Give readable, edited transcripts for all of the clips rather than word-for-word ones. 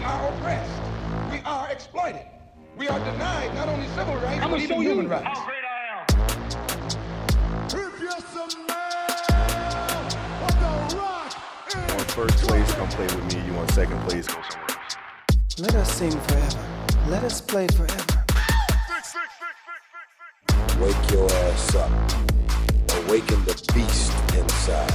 are oppressed. We are exploited. We are denied not only civil rights, but even human rights. How great I am. If you're some man of the rock, You want first place, come play with me. You want second place, go somewhere else. Let us sing forever. Let us play forever. Wake your ass up. Awaken the beast inside.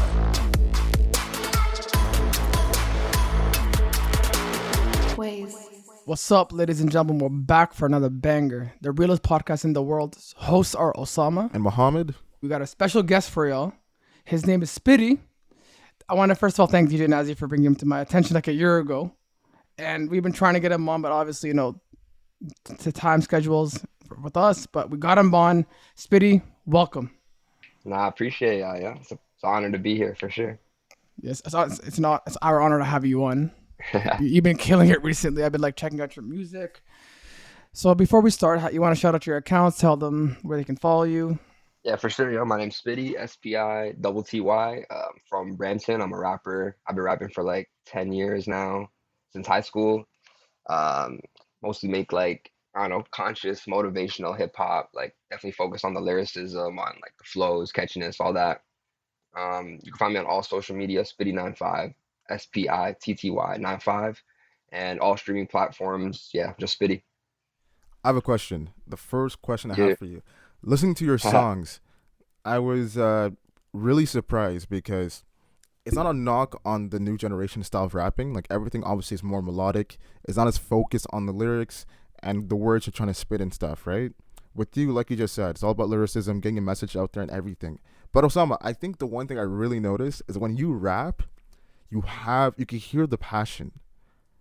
What's up, ladies and gentlemen? We're back for another banger. The realest podcast in the world. Hosts are Osama And Mohammed. We got a special guest for y'all. His name is Spitty. I want to first of all thank DJ Nazi for bringing him to my attention like a year ago. And we've been trying to get him on, but obviously, to time schedules with us. But we got him on. Spitty, welcome. I appreciate it. Yeah, it's an honor to be here for sure. Yes, it's our honor to have you on. You've been killing it recently. I've been checking out your music. So before we start, you want to shout out your accounts, tell them where they can follow you. Yeah, for sure. My name's Spitty, Spitty. From Brampton. I'm a rapper. I've been rapping for 10 years now, since high school. Mostly make conscious, motivational hip hop. Definitely focus on the lyricism, on the flows, catchiness, all that. You can find me on all social media, Spitty95, Spitty95, and all streaming platforms. Yeah, just Spitty. I have a question. The first question I have for you. Listening to your songs, I was really surprised because it's not a knock on the new generation style of rapping. Everything obviously is more melodic. It's not as focused on the lyrics and the words you're trying to spit and stuff, right? With you, like you just said, it's all about lyricism, getting a message out there and everything. But Osama, I think the one thing I really noticed is when you rap, you can hear the passion.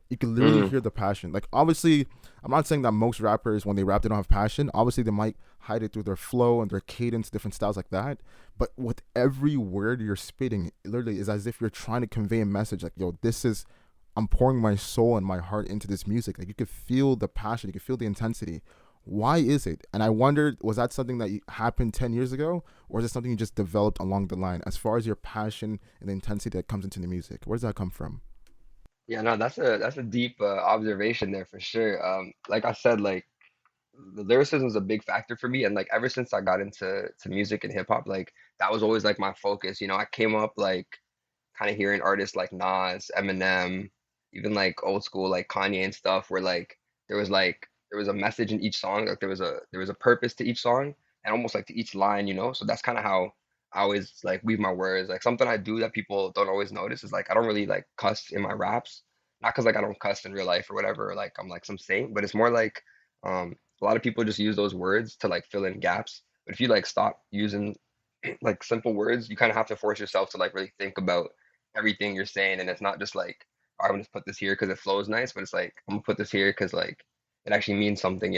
You can literally hear the passion. Obviously, I'm not saying that most rappers, when they rap, they don't have passion. Obviously, they might hide it through their flow and their cadence, different styles like that. But with every word you're spitting, it literally is as if you're trying to convey a message. I'm pouring my soul and my heart into this music. You could feel the passion. You could feel the intensity. Why is it? And I wondered, was that something that happened 10 years ago? Or is it something you just developed along the line? As far as your passion and the intensity that comes into the music, where does that come from? Yeah, no, that's a deep observation there for sure. Like I said, the lyricism is a big factor for me, and ever since I got into music and hip hop, that was always my focus. I came up kind of hearing artists like Nas, Eminem, even old school Kanye and stuff, where there was a message in each song, there was a purpose to each song, and almost to each line, So that's kind of how I always weave my words. Something I do that people don't always notice is I don't really cuss in my raps, not because I don't cuss in real life or whatever, I'm some saint, but it's more a lot of people just use those words to fill in gaps. But if you stop using simple words, you kind of have to force yourself to really think about everything you're saying, and it's not just I'm gonna just put this here because it flows nice, but it's I'm gonna put this here because it actually means something.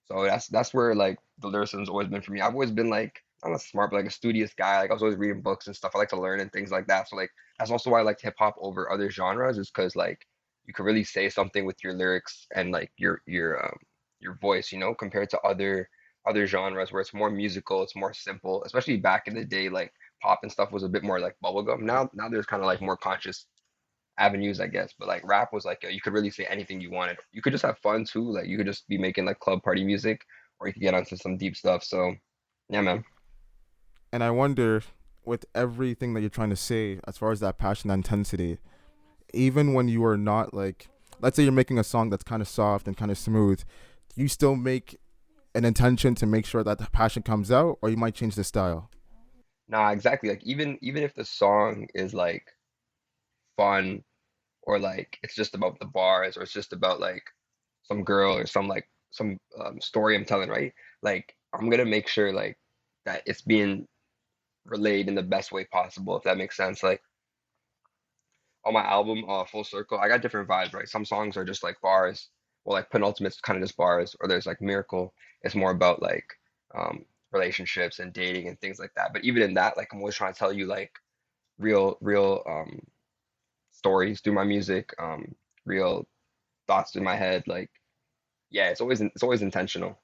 So that's where the lyricism's always been for me. I've always been I'm not smart, but a studious guy. I was always reading books and stuff. I like to learn and things like that. So that's also why I like hip hop over other genres, is because you can really say something with your lyrics and your voice, compared to other genres where it's more musical, it's more simple. Especially back in the day, pop and stuff was a bit more bubblegum. Now there's kind of more conscious avenues, I guess. But rap was you could really say anything you wanted. You could just have fun too. You could just be making club party music, or you could get onto some deep stuff. So yeah, man. And I wonder, with everything that you're trying to say, as far as that passion and intensity, even when you are not let's say you're making a song that's kind of soft and kind of smooth, you still make an intention to make sure that the passion comes out, or you might change the style. Nah, exactly. Even if the song is fun, or it's just about the bars, or it's just about some girl, or some story I'm telling, right? I'm gonna make sure that it's being relayed in the best way possible, if that makes sense. On my album, Full Circle, I got different vibes, right? Some songs are just bars, or Penultimate's kind of just bars, or there's Miracle, it's more about relationships and dating and things like that. But even in that, I'm always trying to tell you real stories through my music, real thoughts in my head. Yeah, it's always intentional.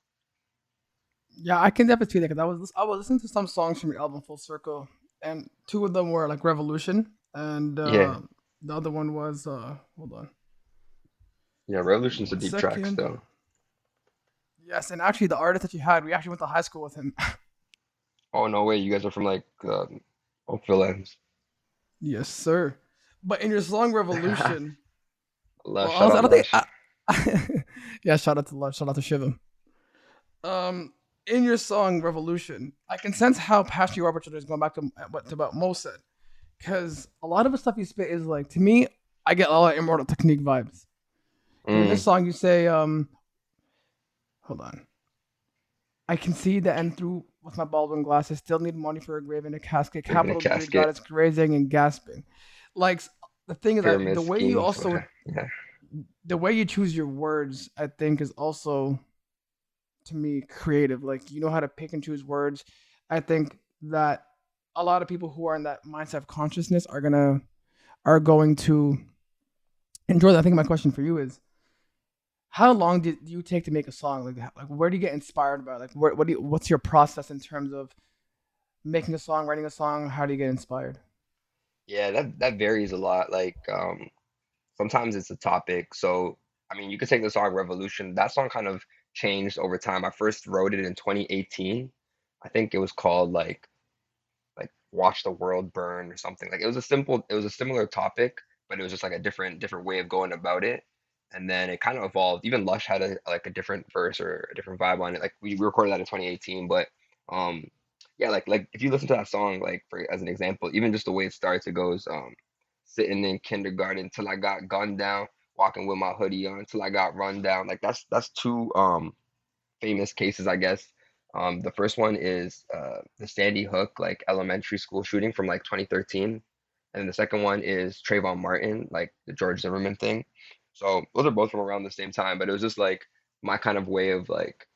Yeah, I can definitely see that, because I was listening to some songs from your album Full Circle, and two of them were Revolution, and Yeah. the other one was hold on, Yeah, Revolution's a One deep track second. still. Yes, and actually, the artist that you had, we actually went to high school with him. Oh no way, you guys are from like Oakville ends. Yes, sir. But in your song Revolution, well, Lush, shout honestly, I out don't think. Lush. Yeah, shout out to Love, shout out to Shiva. Um, in your song Revolution, I can sense how passionate you are about this. Going back to what Mo said, because a lot of the stuff you spit is like to me, I get a lot of Immortal Technique vibes. Because in this Mm, song you say, hold on, I can see the end through with my Baldwin glasses. Still need money for a grave and a casket. Living in a Capital degree, God casket, is grazing and gasping. Like the thing is that pyramid schemes. Yeah, the way you choose your words, I think, is also to me creative. Like you know how to pick and choose words. I think that a lot of people who are in that mindset of consciousness are going to enjoy that. I think my question for you is, how long did you take to make a song? Like where do you get inspired by? Like what's your process in terms of making a song, writing a song? How do you get inspired? yeah, that varies a lot. Like sometimes it's a topic. So I mean, you could take the song Revolution. That song kind of changed over time. I first wrote it in 2018. I think it was called like Watch the World Burn or something. Like it was a similar topic, but it was just like a different way of going about it. And then it kind of evolved. Even Lush had a different verse or a different vibe on it. Like we recorded that in 2018, but um yeah, like if you listen to that song, like for as an example, even just the way it starts, it goes sitting in kindergarten till I got gunned down, walking with my hoodie on till I got run down. Like that's two famous cases, I guess. The first one is the Sandy Hook like elementary school shooting from like 2013, and then the second one is Trayvon Martin, like the George Zimmerman thing. So those are both from around the same time, but it was just like my kind of way of like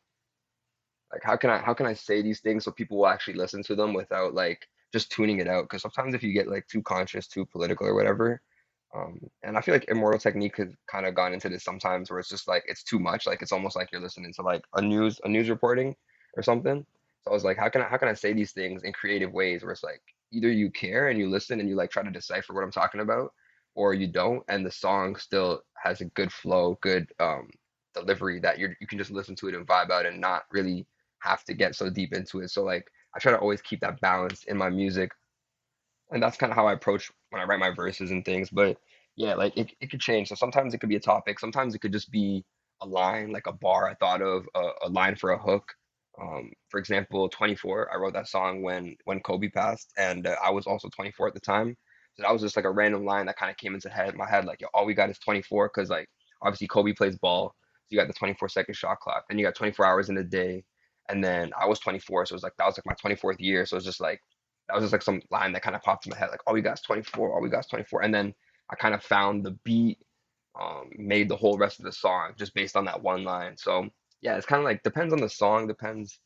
how can I say these things so people will actually listen to them without like just tuning it out? Because sometimes if you get like too conscious, too political or whatever, and I feel like Immortal Technique has kind of gone into this sometimes where it's just like it's too much. Like it's almost like you're listening to like a news reporting or something. So I was like, how can I say these things in creative ways where it's like either you care and you listen and you like try to decipher what I'm talking about, or you don't, and the song still has a good flow, good delivery that you can just listen to it and vibe out and not really have to get so deep into it. So like I try to always keep that balance in my music, and that's kind of how I approach when I write my verses and things. But yeah, like it could change. So sometimes it could be a topic, sometimes it could just be a line, like a bar I thought of, a line for a hook. For example, 24. I wrote that song when Kobe passed, and I was also 24 at the time. So that was just like a random line that kind of came into my head, like, yo, all we got is 24, because like obviously Kobe plays ball, so you got the 24-second shot clock, then you got 24 hours in a day, and then I was 24, so it was like that was like my 24th year, so it's just like that was just like some line that kind of popped in my head, like all we got is 24, all we got is 24, and then I kind of found the beat, made the whole rest of the song just based on that one line. So yeah, it's kind of like depends on the song, depends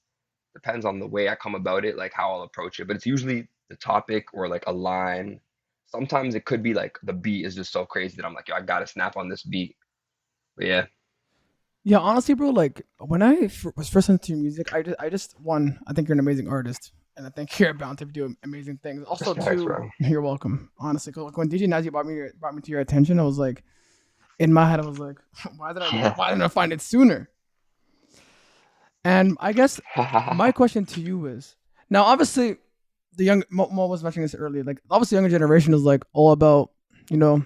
on the way I come about it, like how I'll approach it. But it's usually the topic or like a line. Sometimes it could be like the beat is just so crazy that I'm like, yo, I gotta snap on this beat. But yeah, Yeah, honestly, bro, like when I was first listening to your music, I just one, I think you're an amazing artist, and I think you're bound to do amazing things. Also, thanks, two, bro. you're welcome. Honestly, 'cause, like when DJ Nazi brought me to your attention, I was like, in my head, I was like, Yeah. why didn't I find it sooner? And I guess my question to you is, now obviously, the young Mo was mentioning this earlier. Like obviously, younger generation is like all about you know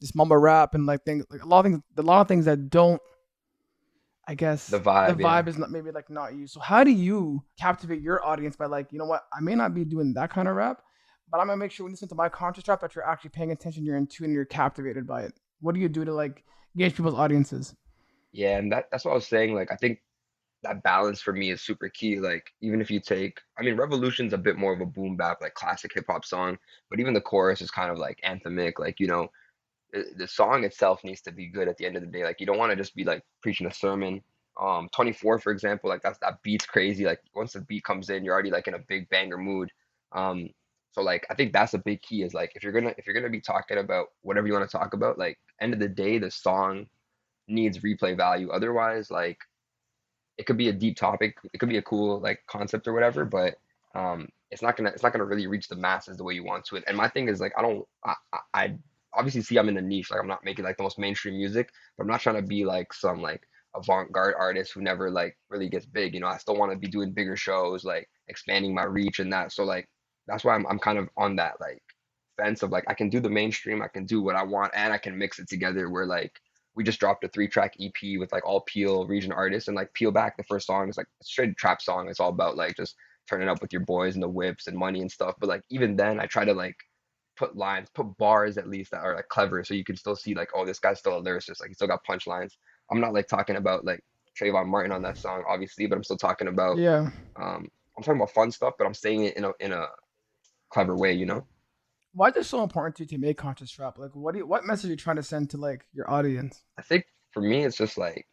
this mumble rap and like things, like a lot of things that don't. I The guess the vibe, yeah. vibe is not maybe like not you. So how do you captivate your audience by like, you know what, I may not be doing that kind of rap, but I'm gonna make sure when you listen to my conscious rap that you're actually paying attention, you're in tune, you're captivated by it. What do you do to like gauge people's audiences? Yeah, and that's what I was saying. Like I think that balance for me is super key. Like even if you take, I mean, Revolution's a bit more of a boom bap, like classic hip hop song, but even the chorus is kind of like anthemic. Like, the song itself needs to be good at the end of the day. Like you don't want to just be like preaching a sermon. 24, for example, like that beat's crazy. Like once the beat comes in, you're already like in a big banger mood. Um, so like I think that's a big key is like if you're gonna be talking about whatever you want to talk about, like end of the day, the song needs replay value. Otherwise, like it could be a deep topic, it could be a cool like concept or whatever, but it's not gonna really reach the masses the way you want to. And my thing is like I don't I obviously see I'm in a niche. Like I'm not making like the most mainstream music, but I'm not trying to be like some like avant-garde artist who never like really gets big. You know, I still want to be doing bigger shows, like expanding my reach and that. So like that's why I'm kind of on that like fence of like I can do the mainstream, I can do what I want, and I can mix it together where like we just dropped a 3-track EP with like all Peel region artists, and like Peel Back, the first song is like a straight trap song. It's all about like just turning up with your boys and the whips and money and stuff. But like even then I try to like put lines, put bars at least that are like clever, so you can still see like, oh, this guy's still a lyricist. Like he still got punchlines. I'm not like talking about like Trayvon Martin on that song, obviously, but I'm still talking about Yeah. I'm talking about fun stuff, but I'm saying it in a clever way, you know? Why is it so important to you to make conscious rap? Like, what message are you trying to send to like your audience? I think for me, it's just like,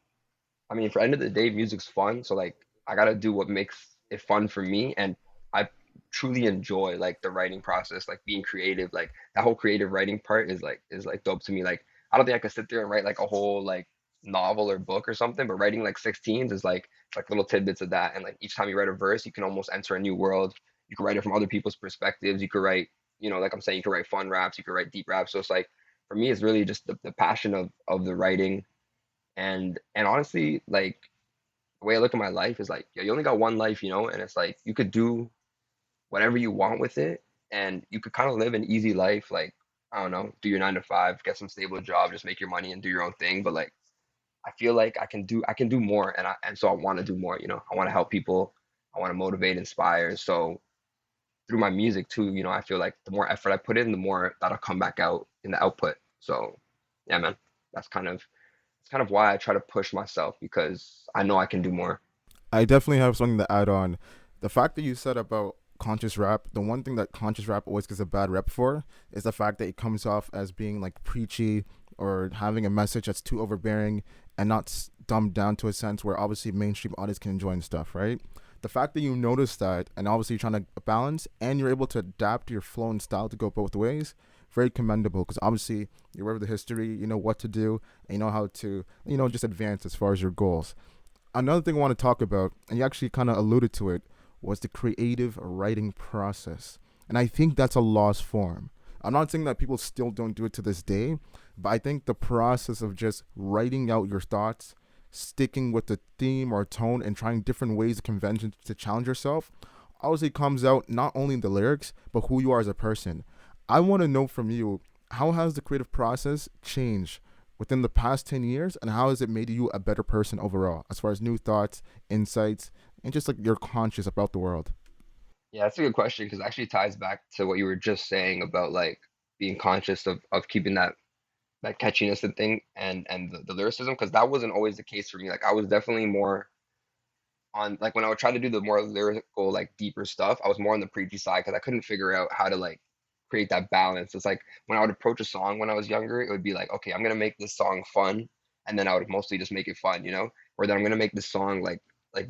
I mean, for end of the day, music's fun. So like, I gotta do what makes it fun for me, and I truly enjoy like the writing process, like being creative. Like that whole creative writing part is like dope to me. Like I don't think I could sit there and write like a whole like novel or book or something, but writing like 16s is like it's like little tidbits of that. And like each time you write a verse, you can almost enter a new world. You can write it from other people's perspectives. You could write, you know, like I'm saying, you could write fun raps, you could write deep raps. So it's like for me, it's really just the passion of the writing, and honestly, like the way I look at my life is like, yo, you only got one life, you know, and it's like you could do whatever you want with it, and you could kind of live an easy life, like I don't know, do your 9 to 5, get some stable job, just make your money and do your own thing. But like I feel like I can do more, and so I want to do more. You know, I want to help people, I want to motivate, inspire. So through my music too, you know, I feel like the more effort I put in, the more that'll come back out in the output. So yeah, man, that's kind of it's kind of why I try to push myself because I know I can do more. I definitely have something to add on. The fact that you said about conscious rap, the one thing that conscious rap always gets a bad rep for is the fact that it comes off as being like preachy or having a message that's too overbearing and not dumbed down to a sense where obviously mainstream audience can enjoy and stuff, right? The fact that you notice that and obviously you're trying to balance and you're able to adapt your flow and style to go both ways, very commendable because obviously you're aware of the history, you know what to do, and you know how to, you know, just advance as far as your goals. Another thing I want to talk about, and you actually kind of alluded to it, was the creative writing process. And I think that's a lost form. I'm not saying that people still don't do it to this day, but I think the process of just writing out your thoughts, sticking with the theme or tone, and trying different ways of convention to challenge yourself, obviously comes out not only in the lyrics, but who you are as a person. I want to know from you, how has the creative process changed within the past 10 years, and how has it made you a better person overall, as far as new thoughts, insights, and just like you're conscious about the world? Yeah, that's a good question because it actually ties back to what you were just saying about like being conscious of keeping that catchiness and thing and the lyricism because that wasn't always the case for me. Like I was definitely more on like when I would try to do the more lyrical, like deeper stuff, I was more on the preachy side because I couldn't figure out how to like create that balance. It's like when I would approach a song when I was younger, it would be like, okay, I'm gonna make this song fun, and then I would mostly just make it fun, you know, or then I'm gonna make this song like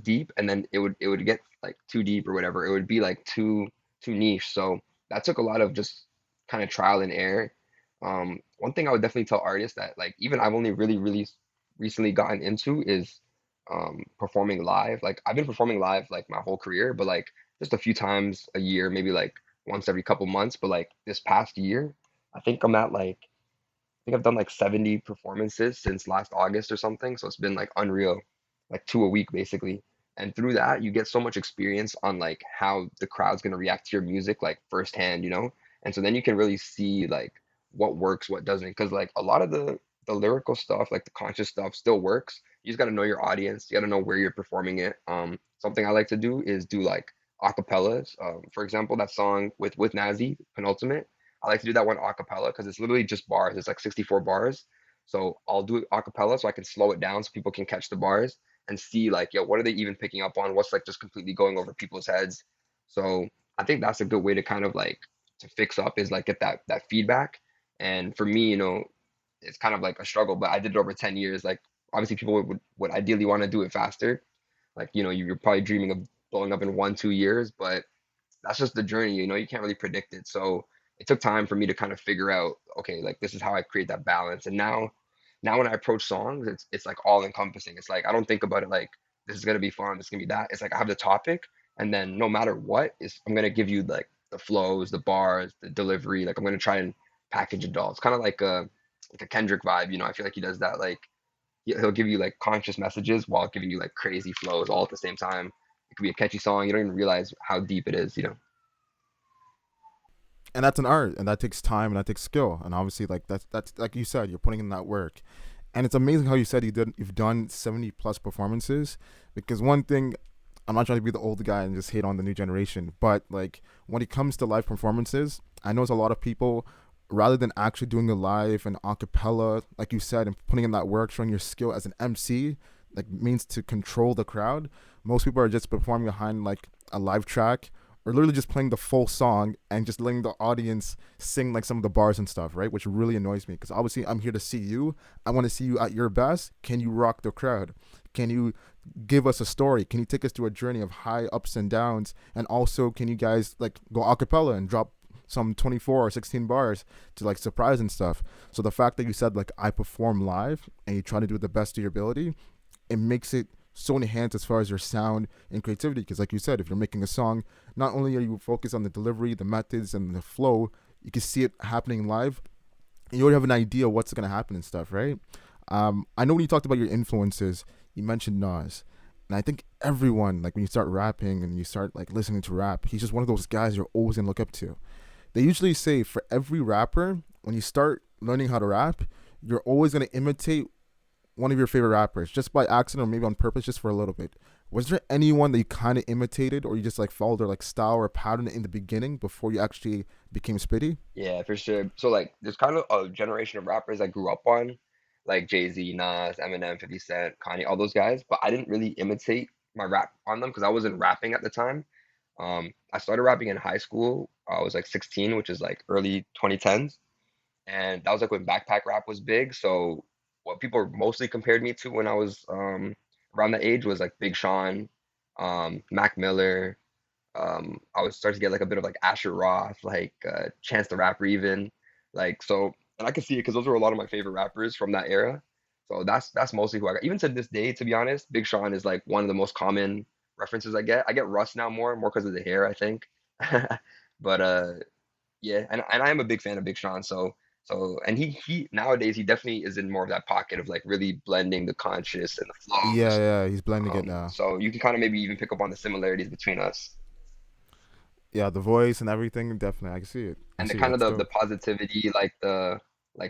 deep, and then it would get like too deep or whatever. It would be like too niche. So that took a lot of just kind of trial and error. One thing I would definitely tell artists that like even I've only really recently gotten into is performing live. Like I've been performing live like my whole career, but like just a few times a year, maybe like once every couple months. But like this past year, I think I'm at like I think I've done like 70 performances since last August or something. So it's been like unreal, like two a week basically. And through that, you get so much experience on like how the crowd's gonna react to your music like firsthand, you know? And so then you can really see like what works, what doesn't. Because like a lot of the lyrical stuff, like the conscious stuff, still works. You just gotta know your audience. You gotta know where you're performing it. Something I like to do is do like acapellas. For example, that song with Nazi, Penultimate. I like to do that one acapella because it's literally just bars. It's like 64 bars. So I'll do it acapella so I can slow it down so people can catch the bars and see like, yo, what are they even picking up on? What's like just completely going over people's heads? So I think that's a good way to kind of like to fix up is like get that feedback. And for me, you know, it's kind of like a struggle, but I did it over 10 years. Like obviously people would ideally want to do it faster. Like, you know, you're probably dreaming of blowing up in 1 2 years, but that's just the journey, you know, you can't really predict it. So it took time for me to kind of figure out, okay, like this is how I create that balance. And now when I approach songs, it's like all encompassing. It's like I don't think about it like this is gonna be fun, this is gonna be that. It's like I have the topic, and then no matter what, is I'm gonna give you like the flows, the bars, the delivery. Like I'm gonna try and package it all. It's kind of like a Kendrick vibe, you know. I feel like he does that. Like he'll give you like conscious messages while giving you like crazy flows all at the same time. It could be a catchy song. You don't even realize how deep it is, you know. And that's an art, and that takes time, and that takes skill, and obviously, like that's like you said, you're putting in that work, and it's amazing how you said you've done 70 plus performances, because one thing, I'm not trying to be the old guy and just hate on the new generation, but like when it comes to live performances, I know it's a lot of people, rather than actually doing a live and a cappella, like you said, and putting in that work, showing your skill as an MC, like means to control the crowd. Most people are just performing behind like a live track, or literally just playing the full song and just letting the audience sing like some of the bars and stuff, right? Which really annoys me, because obviously I'm here to see you. I want to see you at your best. Can you rock the crowd? Can you give us a story? Can you take us through a journey of high ups and downs? And also, can you guys like go a cappella and drop some 24 or 16 bars to like surprise and stuff? So the fact that you said like I perform live and you try to do it the best of your ability, it makes it so enhanced as far as your sound and creativity. Because like you said, if you're making a song, not only are you focused on the delivery, the methods, and the flow, you can see it happening live, and you already have an idea what's going to happen and stuff, right? I know when you talked about your influences, you mentioned Nas, and I think everyone, like when you start rapping and you start like listening to rap, he's just one of those guys you're always going to look up to. They usually say for every rapper, when you start learning how to rap, you're always going to imitate one of your favorite rappers, just by accident or maybe on purpose, just for a little bit. Was there anyone that you kind of imitated, or you just like followed their like style or pattern in the beginning before you actually became Spitty? Yeah, for sure. So like there's kind of a generation of rappers I grew up on, like Jay-Z, Nas, Eminem, 50 Cent, Kanye, all those guys, but I didn't really imitate my rap on them because I wasn't rapping at the time. I started rapping in high school. I was like 16, which is like early 2010s, and that was like when backpack rap was big. So what people mostly compared me to when I was around that age was like Big Sean, Mac Miller. I was starting to get like a bit of like Asher Roth, like Chance the Rapper, even like so. And I can see it because those were a lot of my favorite rappers from that era. So that's mostly who I got. Even to this day, to be honest, Big Sean is like one of the most common references I get. I get Russ now more because of the hair, I think. But yeah, and I am a big fan of Big Sean. So and he nowadays he definitely is in more of that pocket of like really blending the conscious and the Yeah, flows. yeah, he's blending it now. So you can kind of maybe even pick up on the similarities between us Yeah, the voice and everything, definitely, I can see it. I and the see it. kind of That's the dope. positivity, like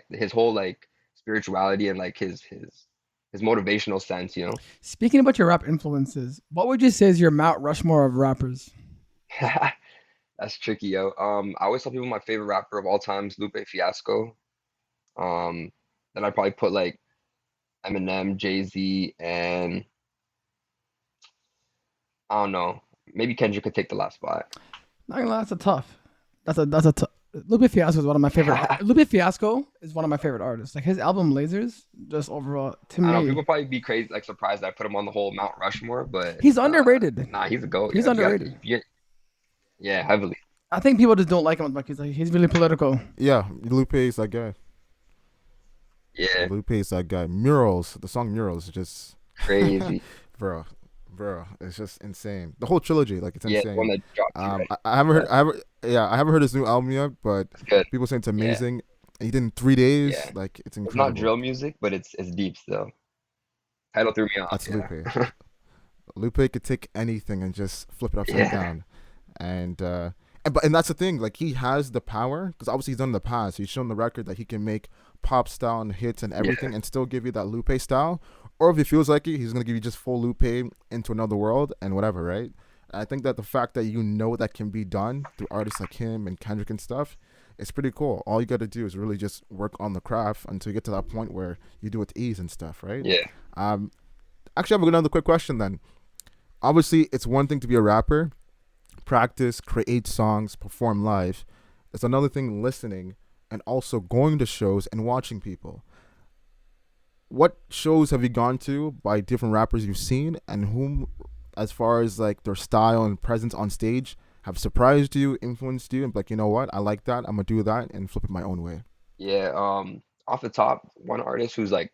his whole like spirituality and like his motivational sense, you know. Speaking about your rap influences, what would you say is your Mount Rushmore of rappers? That's tricky, yo. I always tell people my favorite rapper of all time is Lupe Fiasco. Um, then I'd probably put like Eminem, Jay-Z, and I don't know, maybe Kendrick could take the last spot. Not gonna lie, that's a tough. That's a tough. Lupe Fiasco is one of my favorite. Lupe Fiasco is one of my favorite artists. Like his album Lasers, just overall to I don't know, me, people probably be crazy, like surprised that I put him on the whole Mount Rushmore, but he's underrated. nah, he's a goat. He's Yeah, underrated. yeah, heavily. I think people just don't like him as much. He's really political. Yeah, Lupe is that guy. Yeah, Lupe is that guy. Murals, the song Murals, is just, crazy. bro, bro, it's just insane. The whole trilogy, like it's Yeah, the one insane. that dropped you right. I haven't heard, I haven't heard his new album yet, but It's good. people say it's Yeah, amazing. And he did it in 3 days. yeah. Like it's It's not incredible. drill music, but it's deep still. Title threw me off. That's Lupe. Yeah. Lupe could take anything and just flip it upside Yeah. down. And that's the thing. Like he has the power because obviously he's done it in the past. He's shown the record that he can make pop style and hits and Yeah. everything, and still give you that Lupe style. Or if he feels like it, he's gonna give you just full Lupe into another world and whatever, right? And I think that the fact that you know that can be done through artists like him and Kendrick and stuff, it's pretty cool. All you got to do is really just work on the craft until you get to that point where you do it with ease and stuff, right? Yeah. Um, Actually, I have another quick question then. Obviously, it's one thing to be a rapper, practice, create songs, perform live. It's another thing listening and also going to shows and watching people. What shows have you gone to by different rappers you've seen, and whom, as far as like their style and presence on stage, have surprised you, influenced you, and be like, you know what, I like that, I'm gonna do that and flip it my own way. Yeah. Off the top, one artist who's like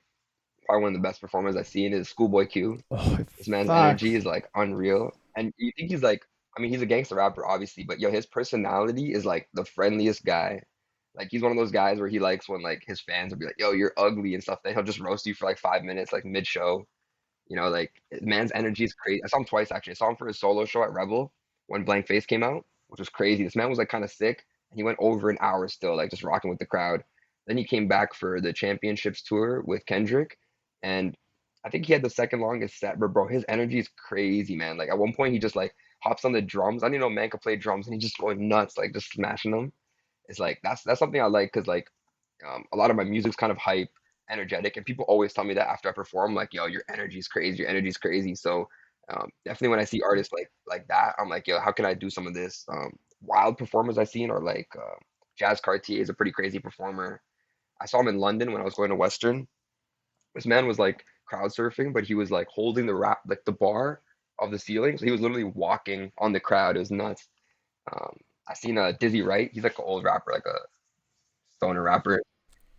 probably one of the best performers I've seen is Schoolboy Q. Oh, This man's energy facts. is like unreal. And you think he's like, I mean, he's a gangster rapper, obviously, but yo, his personality is like the friendliest guy. Like he's one of those guys where he likes when like his fans will be like, "Yo, you're ugly" and stuff. Then he'll just roast you for like 5 minutes, like mid show. You know, like man's energy is crazy. I saw him twice actually. I saw him for his solo show at Rebel when Blank Face came out, which was crazy. This man was like kind of sick, and he went over an hour still, like just rocking with the crowd. Then he came back for the Championships tour with Kendrick, and I think he had the second longest set. But bro, his energy is crazy, man. Like at one point, he just like hops on the drums. I didn't know man could play drums, and he's just going nuts, like just smashing them. It's like that's something I like because like a lot of my music's kind of hype, energetic, and people always tell me that after I perform, like, "Yo, your energy's crazy, your energy's crazy." So definitely when I see artists like that, I'm like, "Yo, how can I do some of this?" Wild performers I've seen are like Jazz Cartier is a pretty crazy performer. I saw him in London when I was going to Western. This man was like crowd surfing, but he was like holding the rap like the bar of the ceiling, so he was literally walking on the crowd. It was nuts. Um, I seen Dizzy Wright. He's like an old rapper, like a stoner rapper.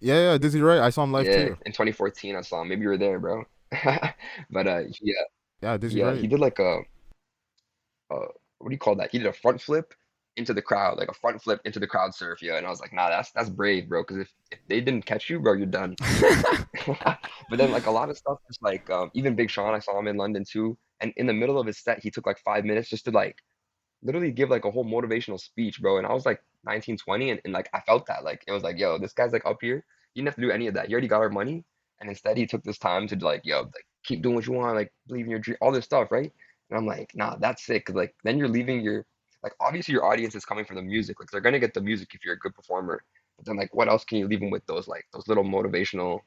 Yeah, Dizzy Wright. I saw him live Yeah, too. in 2014 I saw him. Maybe you were there, bro. But Yeah, Dizzy Wright. he did like a what do you call that? He did a front flip into the crowd, like a front flip into the crowd surf, yeah. And I was like, nah, that's brave, bro. Because if they didn't catch you, bro, you're done. But then like a lot of stuff, just like even Big Sean, I saw him in London too. And in the middle of his set, he took like 5 minutes just to like literally give like a whole motivational speech, bro. And I was like 19, 20, and like I felt that. Like it was like, yo, this guy's like up here. He didn't have to do any of that. He already got our money. And instead he took this time to like, yo, like keep doing what you want, like believe in your dream, all this stuff, right? And I'm like, nah, that's sick. Cause like then you're leaving your like obviously your audience is coming for the music. Like they're gonna get the music if you're a good performer. But then like what else can you leave them with those like those little motivational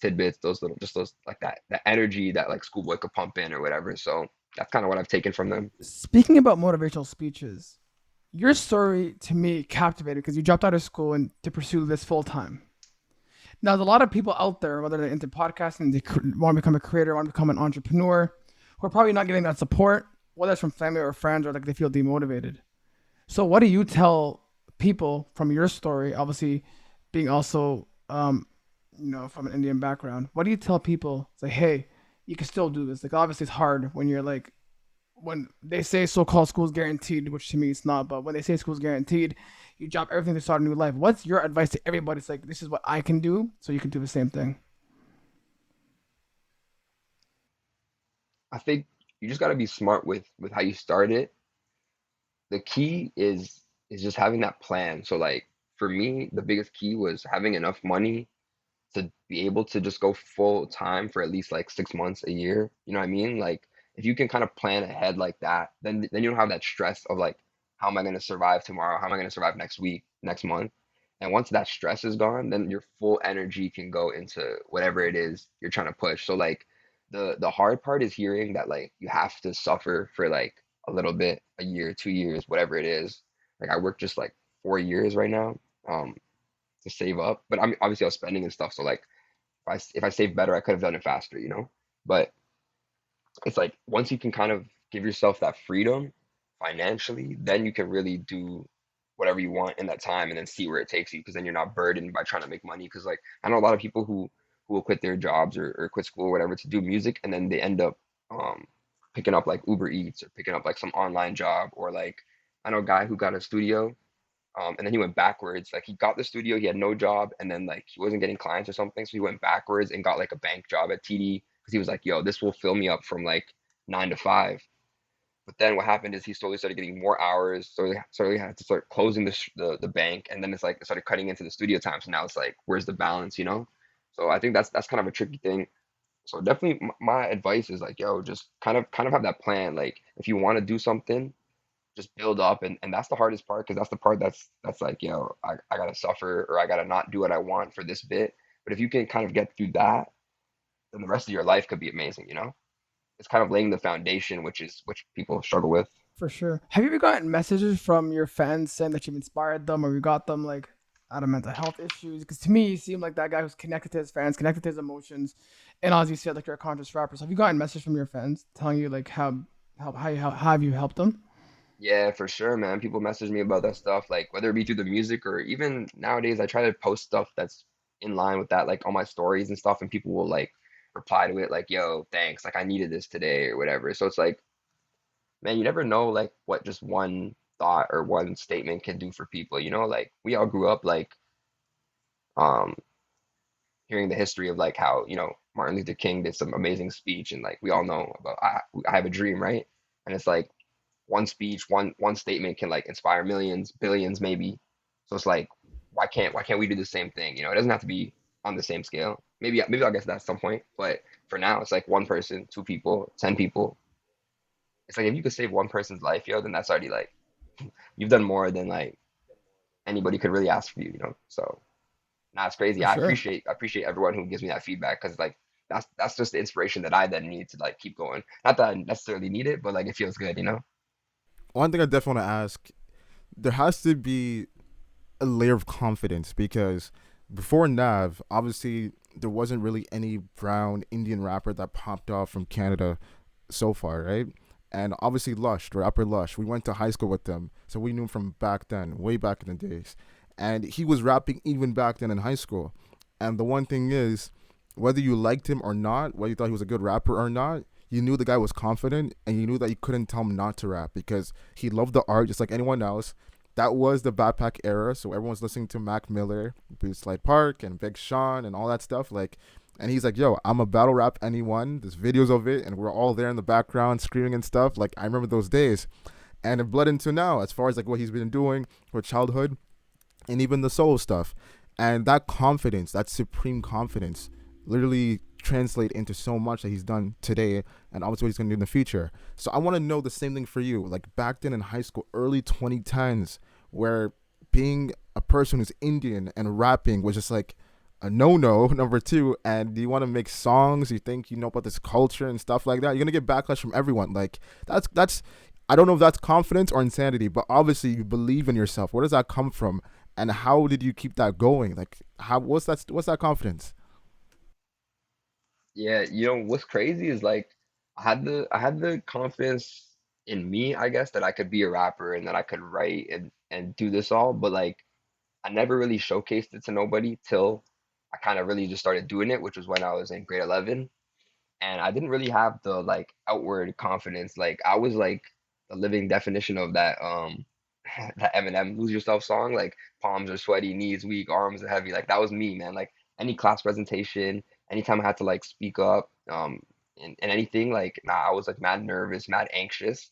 tidbits, those little just those like that energy that like Schoolboy could pump in or whatever. So that's kind of what I've taken from them. Speaking about motivational speeches, your story to me captivated because you dropped out of school and to pursue this full time. Now, there's a lot of people out there, whether they're into podcasting, they want to become a creator, want to become an entrepreneur, who are probably not getting that support, whether it's from family or friends, or like they feel demotivated. So, what do you tell people from your story? Obviously, being also, from an Indian background, what do you tell people? It's like, hey, you can still do this. Like, obviously, it's hard when you're like when they say so-called school's guaranteed, which to me it's not, but when they say school's guaranteed, you drop everything to start a new life. What's your advice to everybody? It's like, this is what I can do, so you can do the same thing. I think you just got to be smart with how you start it. The key is just having that plan. So like for me, the biggest key was having enough money to be able to just go full time for at least like 6 months, a year. You know what I mean? Like if you can kind of plan ahead like that, then you don't have that stress of like, how am I going to survive tomorrow? How am I going to survive next week, next month? And once that stress is gone, then your full energy can go into whatever it is you're trying to push. So like the hard part is hearing that like you have to suffer for like a little bit, a year, 2 years, whatever it is. Like I work just like 4 years right now. Um, to save up. But I'm obviously I was spending and stuff. So like if I saved better, I could have done it faster, you know? But it's like once you can kind of give yourself that freedom financially, then you can really do whatever you want in that time and then see where it takes you because then you're not burdened by trying to make money. Because like I know a lot of people who will quit their jobs or quit school or whatever to do music and then they end up um picking up like Uber Eats or picking up like some online job or like I know a guy who got a studio and then he went backwards. Like he got the studio, he had no job, and then like he wasn't getting clients or something, so he went backwards and got like a bank job at TD because he was like, "Yo, this will fill me up from like 9 to 5." But then what happened is he slowly started getting more hours, so he had to start closing the bank, and then it's like it started cutting into the studio time. So now it's like, where's the balance, you know? So I think that's kind of a tricky thing. So definitely, my advice is like, yo, just kind of have that plan. Like if you want to do something just build up and that's the hardest part because that's the part that's like I gotta suffer or I gotta not do what I want for this bit but if you can kind of get through that then the rest of your life could be amazing, you know. It's kind of laying the foundation which people struggle with. For sure. Have you ever gotten messages from your fans saying that you've inspired them or you got them like out of mental health issues? Because to me, you seem like that guy who's connected to his fans, connected to his emotions, and as you said, like you're a conscious rapper. So have you gotten messages from your fans telling you like how have you helped them? Yeah, for sure, man. People message me about that stuff, like whether it be through the music or even nowadays I try to post stuff that's in line with that like on my stories and stuff and people will like reply to it like, yo, thanks, like I needed this today or whatever. So it's like, man, you never know like what just one thought or one statement can do for people, you know? Like we all grew up like Um, Hearing the history of like how, Martin Luther King did some amazing speech, and like we all know about I have a dream, right? And it's like one speech, one statement can like inspire millions, billions maybe. So it's like why can't we do the same thing? It doesn't have to be on the same scale. Maybe I'll get to that at some point, but for now it's like one person, two people, 10 people. It's like if you could save one person's life, yo, then that's already like you've done more than like anybody could really ask for you, So nah, it's crazy. For sure. I appreciate everyone who gives me that feedback because like that's just the inspiration that I then need to like keep going. Not that I necessarily need it, but like it feels good. One thing I definitely want to ask, there has to be a layer of confidence because before Nav, obviously there wasn't really any brown Indian rapper that popped off from Canada so far, right? And obviously Lush, the rapper Lush, we went to high school with them, so we knew him from back then, way back in the days. And he was rapping even back then in high school. And the one thing is, whether you liked him or not, whether you thought he was a good rapper or not, you knew the guy was confident and you knew that you couldn't tell him not to rap because he loved the art just like anyone else. That was the backpack era, so everyone's listening to Mac Miller, Boost Light Park, and Big Sean, and all that stuff. Like, and he's like, "Yo, I'm a battle rap anyone." There's videos of it, and we're all there in the background screaming and stuff. Like, I remember those days, and it bled into now as far as like what he's been doing for childhood, and even the solo stuff, and that confidence, that supreme confidence, literally translate into so much that he's done today and obviously what he's going to do in the future. So I want to know the same thing for you, like back then in high school, early 2010s, where being a person who's Indian and rapping was just like a no-no, number two, and you want to make songs, you think you know about this culture and stuff like that, you're going to get backlash from everyone. Like that's I don't know if that's confidence or insanity, but obviously you believe in yourself. Where does that come from, and how did you keep that going? Like, how what's that confidence? Yeah, what's crazy is like I had the confidence in me, I guess, that I could be a rapper and that I could write and do this all, but like I never really showcased it to nobody till I kind of really just started doing it, which was when I was in grade 11. And I didn't really have the like outward confidence. Like I was like the living definition of that that Eminem Lose Yourself song, like palms are sweaty, knees weak, arms are heavy. Like that was me, man. Like any class presentation, anytime I had to like speak up, in anything, like nah, I was like mad nervous, mad anxious.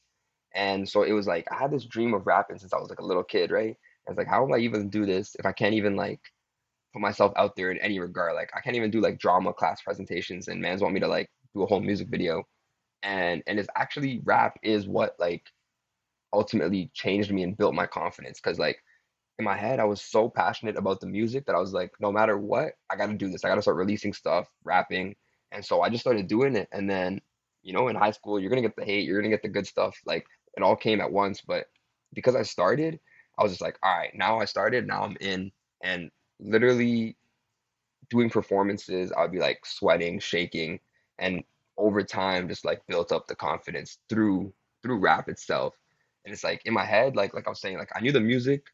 And so it was like I had this dream of rapping since I was like a little kid, right? I was like, how am I even do this if I can't even like put myself out there in any regard? Like I can't even do like drama class presentations and mans want me to like do a whole music video. And it's actually rap is what like ultimately changed me and built my confidence because like in my head I was so passionate about the music that I was like no matter what I got to do this. I got to start releasing stuff, rapping. And so I just started doing it. And then in high school you're going to get the hate, you're going to get the good stuff. Like it all came at once, but because I started, I was just like, all right, now I started, now I'm in. And literally doing performances, I would be like sweating, shaking, and over time just like built up the confidence through rap itself. And it's like in my head, like I was saying, like I knew the music.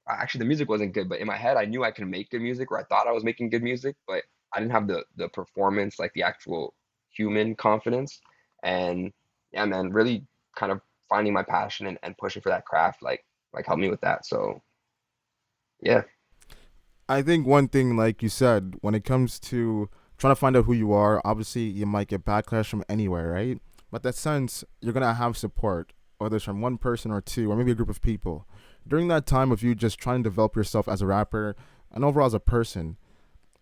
Actually, the music wasn't good, but in my head, I knew I could make good music, or I thought I was making good music, but I didn't have the performance, like the actual human confidence. And yeah, man, really kind of finding my passion and pushing for that craft, like helped me with that. So yeah. I think one thing, like you said, when it comes to trying to find out who you are, obviously you might get backlash from anywhere, right? But that sense, you're gonna have support, whether it's from one person or two, or maybe a group of people. During that time of you just trying to develop yourself as a rapper and overall as a person,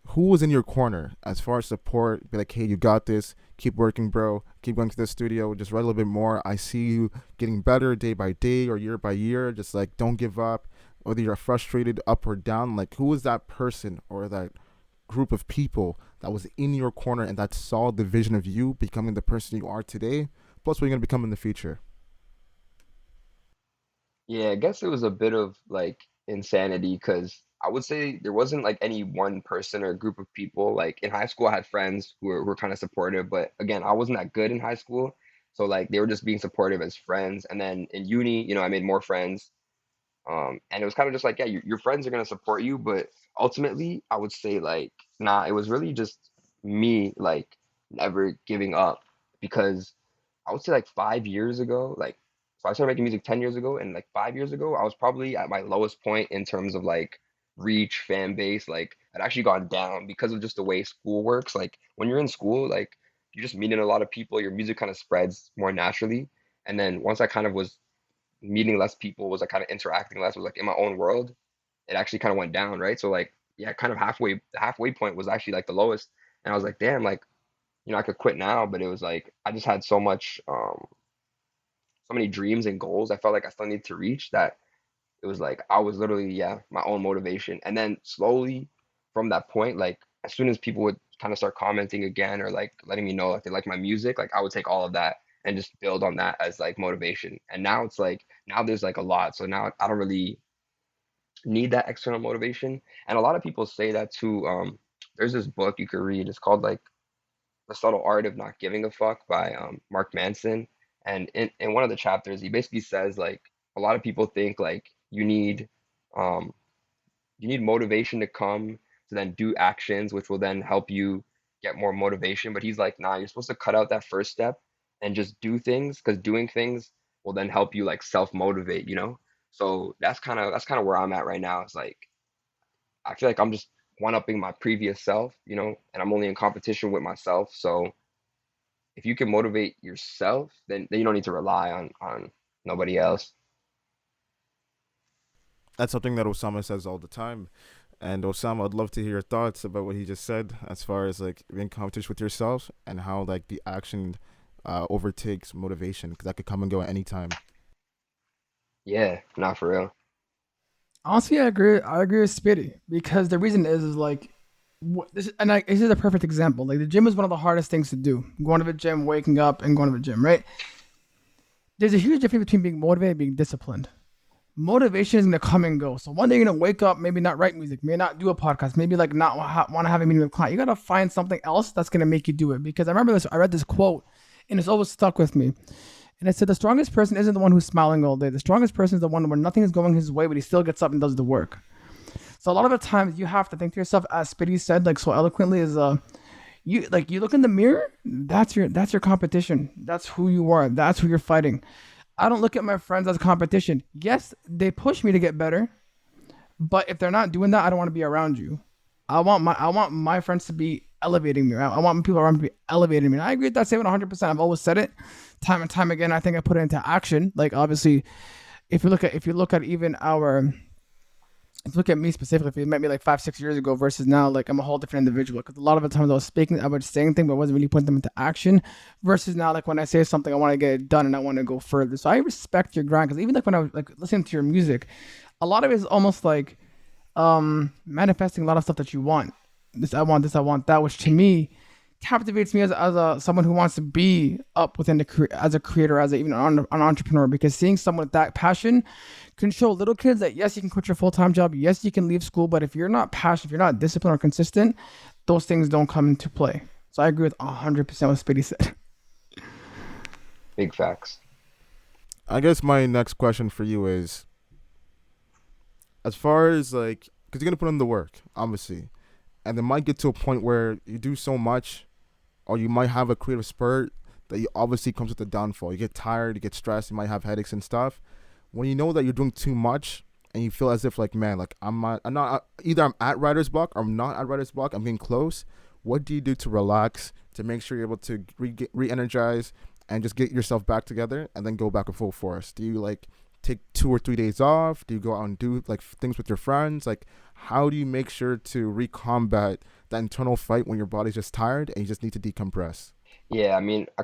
who was in your corner as far as support? Be like, hey, you got this. Keep working, bro. Keep going to the studio. Just write a little bit more. I see you getting better day by day or year by year. Just like, don't give up. Whether you're frustrated, up or down, like, who was that person or that group of people that was in your corner and that saw the vision of you becoming the person you are today, plus what you're going to become in the future? Yeah, I guess it was a bit of like insanity because I would say there wasn't like any one person or group of people. Like in high school, I had friends who were kind of supportive, but again, I wasn't that good in high school. So like they were just being supportive as friends. And then in uni, I made more friends. And it was kind of just like, yeah, your friends are gonna support you, but ultimately, I would say like, nah, it was really just me like never giving up because I would say like 5 years ago, like, so I started making music 10 years ago, and like 5 years ago, I was probably at my lowest point in terms of like reach, fan base, like had actually gone down because of just the way school works. Like when you're in school, like you're just meeting a lot of people, your music kind of spreads more naturally. And then once I kind of was meeting less people, was like kind of interacting less, was like in my own world, it actually kind of went down, right? So like yeah, kind of the halfway point was actually like the lowest. And I was like, damn, like, I could quit now, but it was like I just had so much so many dreams and goals I felt like I still needed to reach that it was like I was literally, yeah, my own motivation. And then slowly from that point, like as soon as people would kind of start commenting again or like letting me know like they like my music, like I would take all of that and just build on that as like motivation. And now it's like now there's like a lot. So now I don't really need that external motivation. And a lot of people say that too. There's this book you could read. It's called like The Subtle Art of Not Giving a Fuck by Mark Manson. And in one of the chapters, he basically says like a lot of people think like um, you need motivation to come to then do actions, which will then help you get more motivation. But he's like, nah, you're supposed to cut out that first step and just do things because doing things will then help you like self motivate, So that's kind of where I'm at right now. It's like I feel like I'm just one upping my previous self, and I'm only in competition with myself. So if you can motivate yourself, then you don't need to rely on nobody else. That's something that Osama says all the time. And Osama, I'd love to hear your thoughts about what he just said as far as like being in competition with yourself and how like the action overtakes motivation because that could come and go at any time. Yeah, not for real. Honestly, I agree. I agree with Spitty because the reason is like, this is a perfect example. Like the gym is one of the hardest things to do. Going to the gym, waking up, and going to the gym, right? There's a huge difference between being motivated and being disciplined. Motivation is gonna come and go. So one day you're gonna wake up, maybe not write music, maybe not do a podcast, maybe like not want to have a meeting with a client. You gotta find something else that's gonna make you do it. Because I remember this. I read this quote, and it's always stuck with me. And it said, the strongest person isn't the one who's smiling all day. The strongest person is the one where nothing is going his way, but he still gets up and does the work. So a lot of the times you have to think to yourself, as Spitty said, like so eloquently, is you look in the mirror, that's your competition. That's who you are. That's who you're fighting. I don't look at my friends as competition. Yes, they push me to get better, but if they're not doing that, I don't want to be around you. I want my friends to be elevating me. I want people around me to be elevating me. And I agree with that statement 100%. I've always said it time and time again. I think I put it into action. Like obviously, if you look at even if you look at me specifically, if you met me like 5-6 years ago versus now, like I'm a whole different individual. Because a lot of the times I was saying things, but I wasn't really putting them into action. Versus now, like when I say something, I want to get it done and I want to go further. So I respect your grind. Because even like when I was like listening to your music, a lot of it is almost like manifesting a lot of stuff that you want. This I want that, which to me captivates me as someone who wants to be up within as a creator, as even an entrepreneur. Because seeing someone with that passion can show little kids that yes, you can quit your full-time job, yes, you can leave school, but if you're not passionate, if you're not disciplined or consistent, those things don't come into play. So I agree with 100% what Spitty said. Big facts. I guess my next question for you is, as far as like, because you're gonna put in the work, obviously, and it might get to a point where you do so much, or you might have a creative spurt that you obviously comes with a downfall. You get tired, you get stressed, you might have headaches and stuff. When you know that you're doing too much and you feel as if like, man, like I'm not either I'm at writer's block or I'm not at writer's block, I'm getting close. What do you do to relax, to make sure you're able to re-energize and just get yourself back together and then go back in full force? Do you like take 2 or 3 days off? Do you go out and do like things with your friends? Like, how do you make sure to recombat that internal fight when your body's just tired and you just need to decompress? Yeah, I mean, I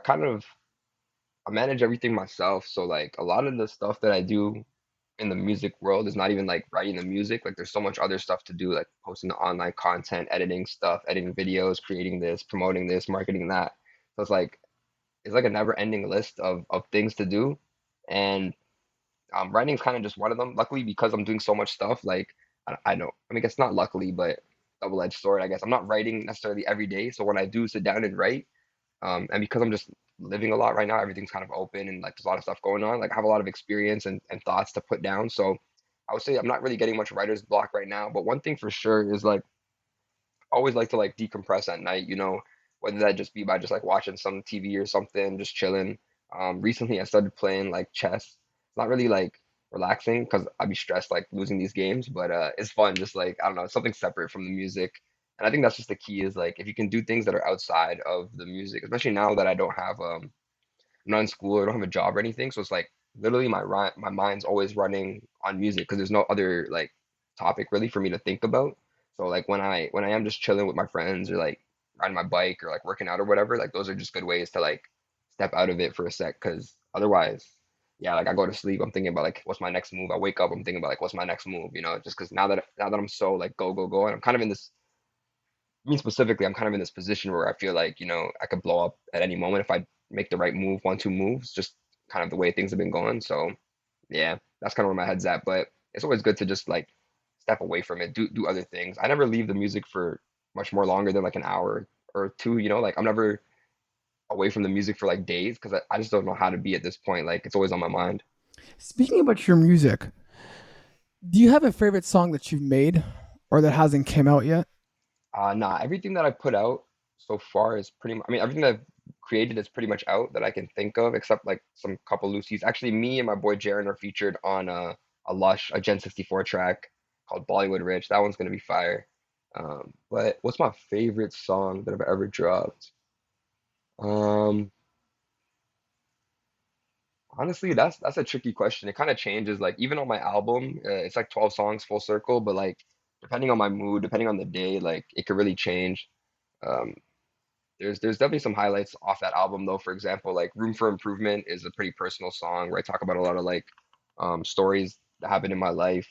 manage everything myself. So like a lot of the stuff that I do in the music world is not even like writing the music. Like there's so much other stuff to do, like posting the online content, editing stuff, editing videos, creating this, promoting this, marketing that. So it's like a never ending list of things to do. And writing is kind of just one of them. Luckily, because I'm doing so much stuff, like I know, I mean, it's not luckily, but double-edged sword, I guess. I'm not writing necessarily every day. So when I do sit down and write, and because I'm just living a lot right now, everything's kind of open and like there's a lot of stuff going on. Like I have a lot of experience and thoughts to put down. So I would say I'm not really getting much writer's block right now. But one thing for sure is like I always like to like decompress at night, whether that just be by just like watching some TV or something, just chilling. Recently I started playing like chess. It's not really like relaxing because I'd be stressed like losing these games. But it's fun, just like I don't know, it's something separate from the music. And I think that's just the key is like if you can do things that are outside of the music, especially now that I don't have I'm not in school, I don't have a job or anything. So it's like literally my mind's always running on music because there's no other like topic really for me to think about. So like when I am just chilling with my friends or like riding my bike or like working out or whatever, like those are just good ways to like step out of it for a sec. Because otherwise, yeah, like I go to sleep, I'm thinking about like what's my next move. I wake up, I'm thinking about like what's my next move. Just because now that I'm so like go go go, and I'm kind of in this me specifically, I'm kind of in this position where I feel like, I could blow up at any moment if I make the right move, one, two moves, just kind of the way things have been going. So yeah, that's kind of where my head's at. But it's always good to just like step away from it, do other things. I never leave the music for much more longer than like an hour or two, like I'm never away from the music for like days because I just don't know how to be at this point. Like it's always on my mind. Speaking about your music, do you have a favorite song that you've made or that hasn't came out yet? Nah, everything that I put out so far is pretty much, I mean, everything that I've created is pretty much out that I can think of, except like some couple loosies. Actually, me and my boy Jaren are featured on a Lush, a Gen 64 track called Bollywood Rich. That one's gonna be fire. But what's my favorite song that I've ever dropped? Um, Honestly, that's a tricky question. It kind of changes. Like even on my album, it's like 12 songs full circle, but like depending on my mood, depending on the day, like it could really change. Um, there's definitely some highlights off that album though. For example, like Room for Improvement is a pretty personal song where I talk about a lot of like stories that happened in my life.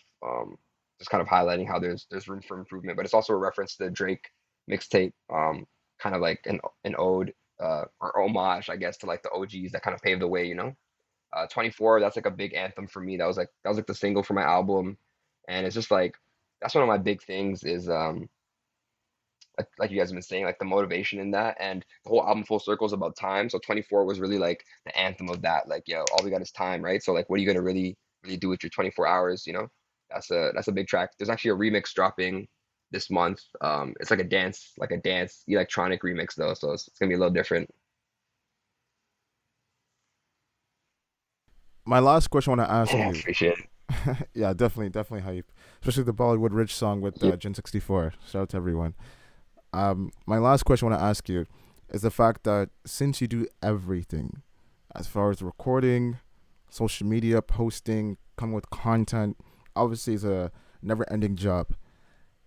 Just kind of highlighting how there's room for improvement, but it's also a reference to the Drake mixtape, kind of like an ode or homage, I guess, to like the OGs that kind of paved the way. 24, that's like a big anthem for me. That was like the single for my album, and it's just like that's one of my big things is like you guys have been saying, like the motivation in that, and the whole album Full Circle is about time. So 24 was really like the anthem of that. Like, yo, all we got is time, right? So like, what are you gonna really do with your 24 hours? That's a big track. There's actually a remix dropping this month. It's like a dance electronic remix though, so it's gonna be a little different. My last question I want to ask Yeah, you. appreciate it. Yeah, definitely hype, especially the Bollywood Rich song with Yeah. Gen 64. Shout out to everyone. My last question I want to ask you is the fact that since you do everything, as far as recording, social media posting, coming with content, obviously it's a never-ending job.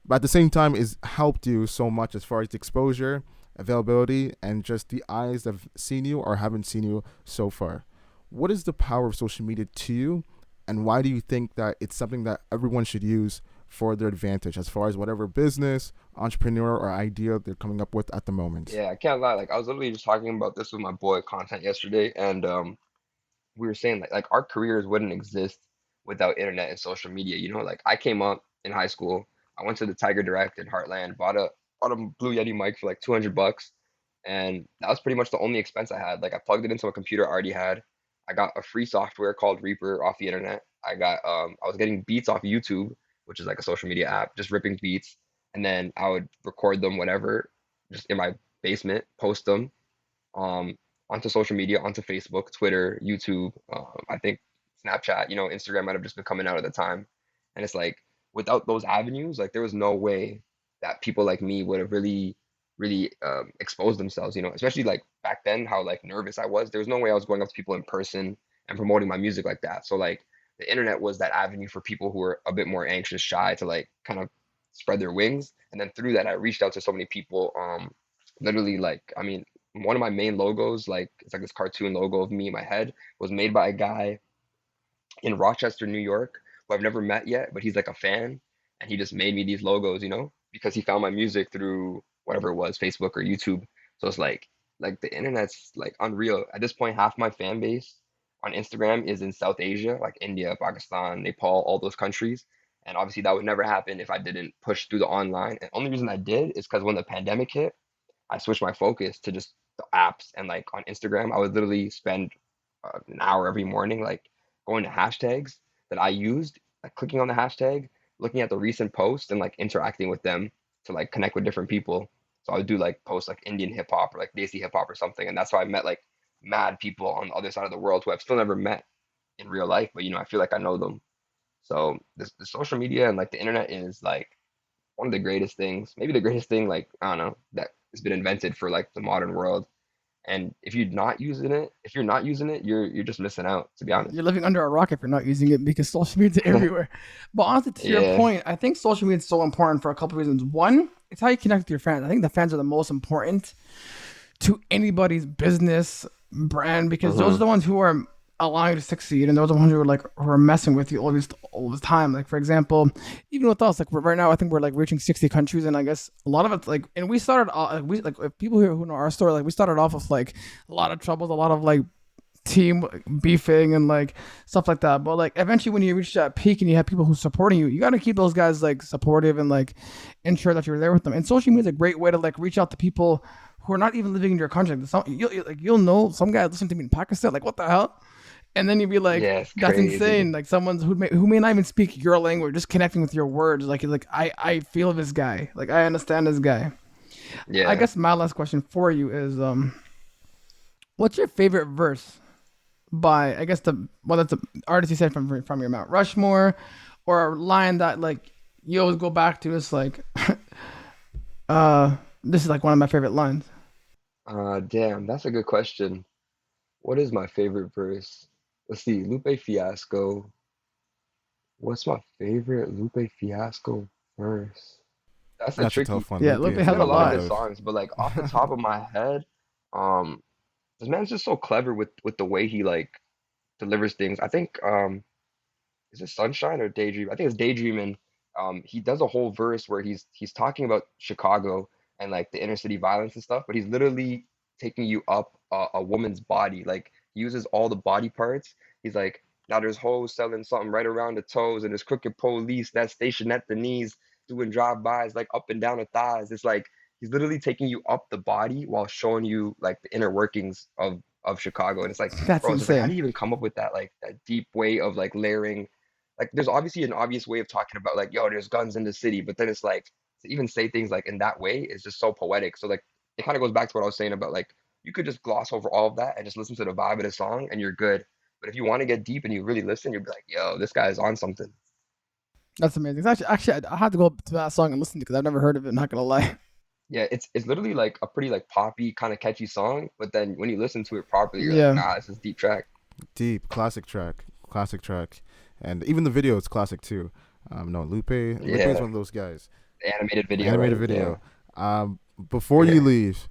But at the same time, it's helped you so much as far as the exposure, availability, and just the eyes that have seen you or haven't seen you so far. What is the power of social media to you, and why do you think that it's something that everyone should use for their advantage as far as whatever business, entrepreneur, or idea they're coming up with at the moment? Yeah, I can't lie. Like I was literally just talking about this with my boy Content yesterday, and we were saying like our careers wouldn't exist without internet and social media. Like I came up in high school, I went to the Tiger Direct in Heartland, bought a Blue Yeti mic for like $200, and that was pretty much the only expense I had. Like I plugged it into a computer I already had. I got a free software called Reaper off the internet. I was getting beats off YouTube, which is like a social media app, just ripping beats, and then I would record them whatever, just in my basement, post them um, onto social media, onto Facebook, Twitter, YouTube. I think Snapchat, Instagram might have just been coming out at the time. And it's like without those avenues, like there was no way that people like me would have really, really exposed themselves. Especially like back then, how like nervous I was. There was no way I was going up to people in person and promoting my music like that. So like the internet was that avenue for people who were a bit more anxious, shy to like kind of spread their wings. And then through that, I reached out to so many people. Literally, like, I mean, one of my main logos, like it's like this cartoon logo of me in my head, was made by a guy in Rochester, New York, who I've never met yet, but he's like a fan, and he just made me these logos, because he found my music through whatever it was, Facebook or YouTube. So it's like the internet's like unreal. At this point, half my fan base on Instagram is in South Asia, like India, Pakistan, Nepal, all those countries. And obviously that would never happen if I didn't push through the online. And only reason I did is because when the pandemic hit, I switched my focus to just the apps and like on Instagram, I would literally spend an hour every morning, like going to hashtags that I used, like clicking on the hashtag, looking at the recent posts and like interacting with them to like connect with different people. So I would do like posts like Indian hip hop or like Desi hip hop or something. And that's how I met like mad people on the other side of the world who I've still never met in real life, but I feel like I know them. So this the social media and like the internet is like one of the greatest things, maybe the greatest thing, like I don't know, that has been invented for like the modern world. And if you're not using it, you're just missing out, to be honest. You're living under a rock if you're not using it because social media is everywhere. But honestly, to your Yeah. point, I think social media is so important for a couple of reasons. One, it's how you connect with your fans. I think the fans are the most important to anybody's business brand because those are Hmm. the ones who are allowing you to succeed, and those are the ones who are messing with you all this time. Like for example, even with us, like right now, I think we're like reaching 60 countries, and I guess a lot of it's like, and we started like, if people here who know our story, like we started off with like a lot of troubles, a lot of like team beefing and like stuff like that. But like eventually, when you reach that peak and you have people who are supporting you, you got to keep those guys like supportive and like ensure that you're there with them. And social media is a great way to like reach out to people who are not even living in your country. Like, you'll know some guy listening to me in Pakistan, like what the hell? And then you'd be like, Yeah, it's "That's crazy. insane!" Like someone who may not even speak your language, just connecting with your words. Like you're like, I feel this guy. Like I understand this guy. I Yeah. guess my last question for you is, what's your favorite verse by, I guess, the whether it's the artist you said from your Mount Rushmore, or a line that like you always go back to? It's like, this is like one of my favorite lines. Damn, that's a good question. What is my favorite verse? Let's see, Lupe Fiasco. What's my favorite Lupe Fiasco verse? That's a That's a tricky. tough one. Yeah, Lupe Lupe He's has a has got a a lot of lot good lot. of. songs, but like off the top of my head, um, this man's just so clever with the way he like delivers things. I think is it Sunshine or Daydream? I think it's Daydreaming. He does a whole verse where he's talking about Chicago and like the inner city violence and stuff, but he's literally taking you up a woman's body. Like he uses all the body parts. He's like, now there's hoes selling something right around the toes, and there's crooked police that's stationed at the knees doing drive-bys like up and down the thighs. It's like he's literally taking you up the body while showing you like the inner workings of Chicago. And it's like, That's bro, it's just like, how do insane. you even come up with that like that deep way of like layering, like there's obviously an obvious way of talking about like, yo, there's guns in the city, but then it's like to even say things like in that way is just so poetic. So like it kind of goes back to what I was saying about like you could just gloss over all of that and just listen to the vibe of the song and you're good. But if you want to get deep and you really listen, you'll be like, yo, this guy is on something. That's amazing. It's actually, I had to go to that song and listen to it because I've never heard of it. Not gonna lie. Yeah, it's literally like a pretty like poppy kind of catchy song, but then when you listen to it properly, you're like, Yeah. nah, this is deep track. Deep classic track, and even the video is classic too. No, Lupe is Yeah, one of those guys. the animated video, Animated right? Yeah, video. Before you yeah, leave,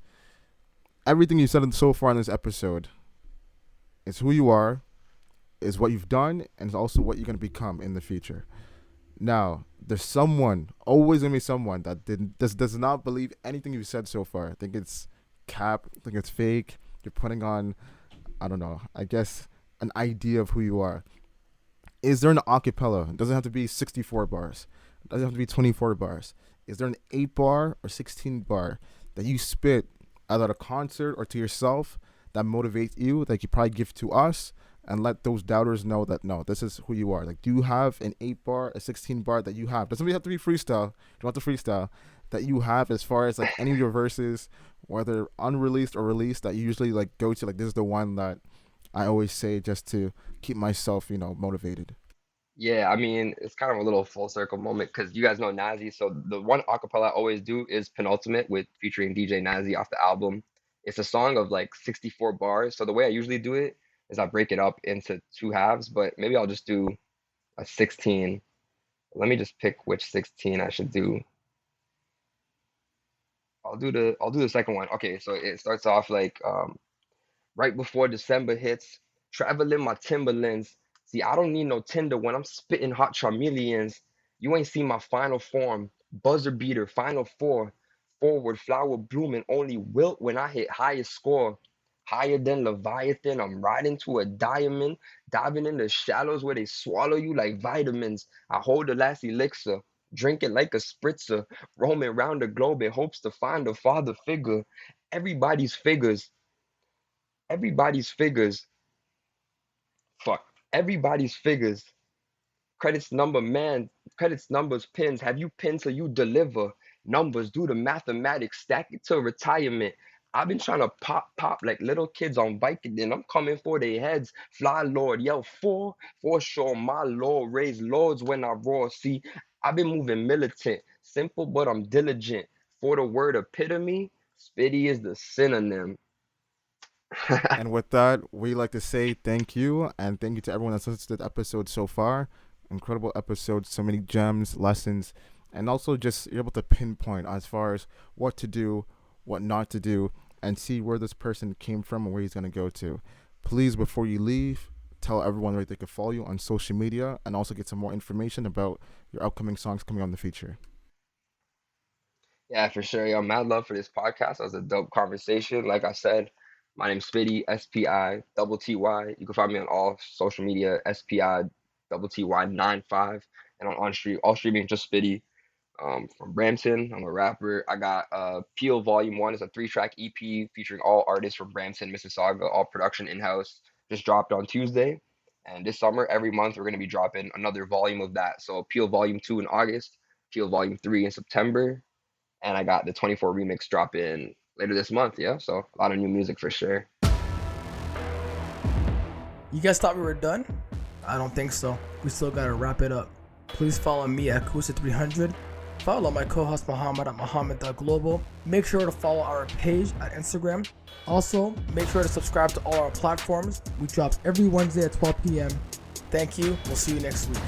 everything you've said so far in this episode is who you are, is what you've done, and is also what you're gonna become in the future. Now, there's always gonna be someone that does not believe anything you've said so far. I think it's cap. I think it's fake. You're putting on, I don't know, I guess an idea of who you are. Is there an acapella? It doesn't have to be 64 bars. It doesn't have to be 24 bars. Is there an 8 bar or 16 bar that you spit either at a concert or to yourself that motivates you, that you probably give to us, and let those doubters know that no, this is who you are? Like, do you have an 8 bar, a 16 bar that you have? Doesn't really have to be freestyle. You don't have to freestyle, that you have as far as like any of your verses, whether unreleased or released, that you usually like go to, like this is the one that I always say just to keep myself, motivated. yeah. I mean, it's kind of a little full circle moment because you guys know Nazi. So the one acapella I always do is Penultimate with featuring DJ Nazi off the album. It's a song of like 64 bars. So the way I usually do it is I break it up into two halves, but maybe I'll just do a 16. Let me just pick which 16 I should do. I'll do the second one. Okay, so it starts off like right before December hits, traveling my Timberlands. See, I don't need no Tinder when I'm spitting hot charmeleons. You ain't seen my final form. Buzzer beater, final four. Forward, flower blooming, only wilt when I hit highest score. Higher than Leviathan, I'm riding to a diamond, diving in the shallows where they swallow you like vitamins. I hold the last elixir, drink it like a spritzer, roaming around the globe in hopes to find a father figure. Everybody's figures, everybody's figures, fuck, everybody's figures. Credits number man, credits numbers pins. Have you pinned till you deliver? Numbers, do the mathematics, stack it to retirement. I've been trying to pop like little kids on bike, and then I'm coming for their heads. Fly Lord, yo, for sure. My Lord, raise lords when I roar. See, I've been moving militant, simple, but I'm diligent. For the word epitome, Spitty is the synonym. And with that, we like to say thank you, and thank you to everyone that's listened to the episode so far. Incredible episode, so many gems, lessons, and also just you're able to pinpoint as far as what to do, what not to do, and see where this person came from and where he's going to go to. Please, before you leave, tell everyone where they can follow you on social media and also get some more information about your upcoming songs coming on the feature. Yeah, for sure. Yo, mad love for this podcast. That was a dope conversation. Like I said, my name's Spitty, SPI Ty. You can find me on all social media, SPI Ty 95, and on stream, all streaming just Spitty. From Brampton, I'm a rapper. I got Peel Volume 1 is a 3-track EP featuring all artists from Brampton, Mississauga, all production in-house. Just dropped on Tuesday. And this summer, every month, we're going to be dropping another volume of that. So Peel Volume 2 in August, Peel Volume 3 in September, and I got the 24 remix dropping later this month. Yeah, so a lot of new music for sure. You guys thought we were done? I don't think so. We still gotta wrap it up. Please follow me at Kusa300. Follow my co-host Muhammad at Muhammad.global. Make sure to follow our page at Instagram. Also, make sure to subscribe to all our platforms. We drop every Wednesday at 12 p.m. Thank you. We'll see you next week.